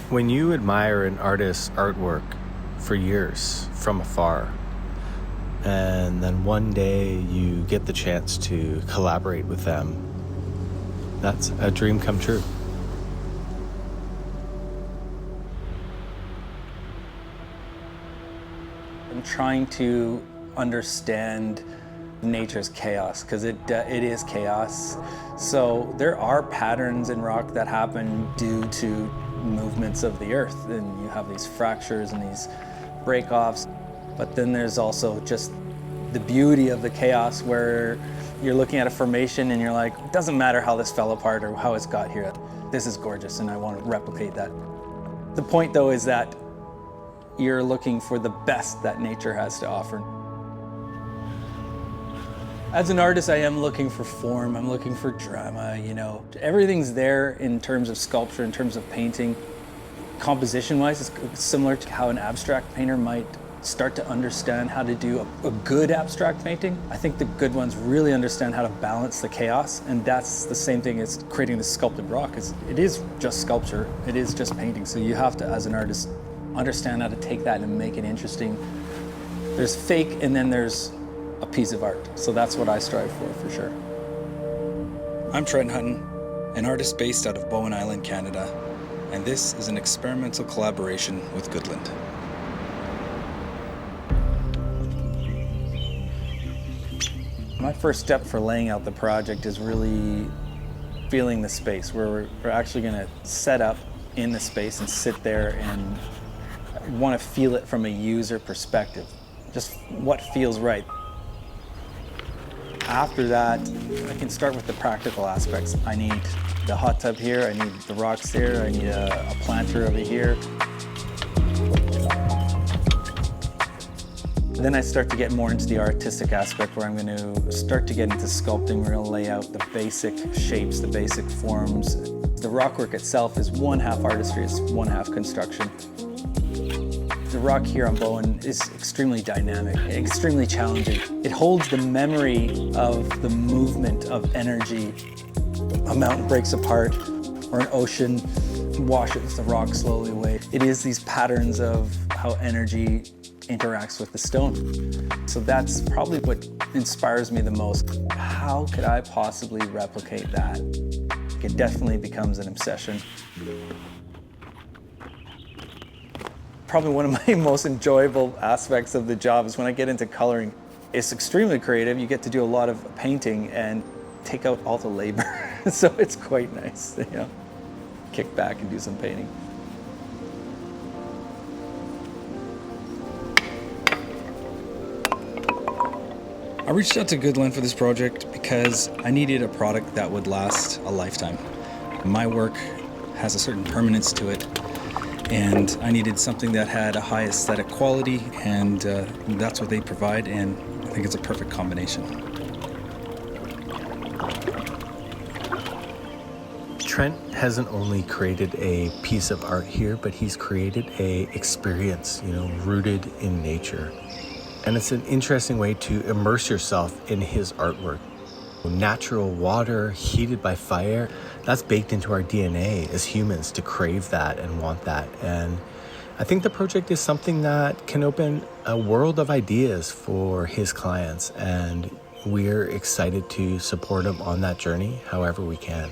When you admire an artist's artwork for years from afar, and then one day you get the chance to collaborate with them, that's a dream come true. I'm trying to understand nature's chaos, because it is chaos. So there are patterns in rock that happen due to movements of the earth, and you have these fractures and these break-offs. But then there's also just the beauty of the chaos, where you're looking at a formation and you're like, it doesn't matter how this fell apart or how it's got here. This is gorgeous and I want to replicate that. The point though is that you're looking for the best that nature has to offer. As an artist, I am looking for form, I'm looking for drama, you know. Everything's there in terms of sculpture, in terms of painting. Composition-wise, it's similar to how an abstract painter might start to understand how to do a good abstract painting. I think the good ones really understand how to balance the chaos, and that's the same thing as creating the sculpted rock. It is just sculpture, it is just painting, so you have to, as an artist, understand how to take that and make it interesting. There's fake, and then there's a piece of art. So that's what I strive for sure. I'm Trent Hutton, an artist based out of Bowen Island, Canada, and this is an experimental collaboration with Goodland. My first step for laying out the project is really feeling the space, where we're actually going to set up in the space and sit there and want to feel it from a user perspective. Just what feels right. After that, I can start with the practical aspects. I need the hot tub here, I need the rocks here, I need a planter over here. Then I start to get more into the artistic aspect, where I'm going to start to get into sculpting. We're going to lay out the basic shapes, the basic forms. The rockwork itself is one half artistry, it's one half construction. The rock here on Bowen is extremely dynamic, extremely challenging. It holds the memory of the movement of energy. A mountain breaks apart, or an ocean washes the rock slowly away. It is these patterns of how energy interacts with the stone. So that's probably what inspires me the most. How could I possibly replicate that? It definitely becomes an obsession. Probably one of my most enjoyable aspects of the job is when I get into coloring. It's extremely creative. You get to do a lot of painting and take out all the labor. So it's quite nice, you know, kick back and do some painting. I reached out to Goodland for this project because I needed a product that would last a lifetime. My work has a certain permanence to it, and I needed something that had a high aesthetic quality, and that's what they provide, and I think it's a perfect combination. Trent hasn't only created a piece of art here, but he's created a experience, you know, rooted in nature. And it's an interesting way to immerse yourself in his artwork. Natural water heated by fire, that's baked into our DNA as humans to crave that and want that. And I think the project is something that can open a world of ideas for his clients, and we're excited to support him on that journey however we can.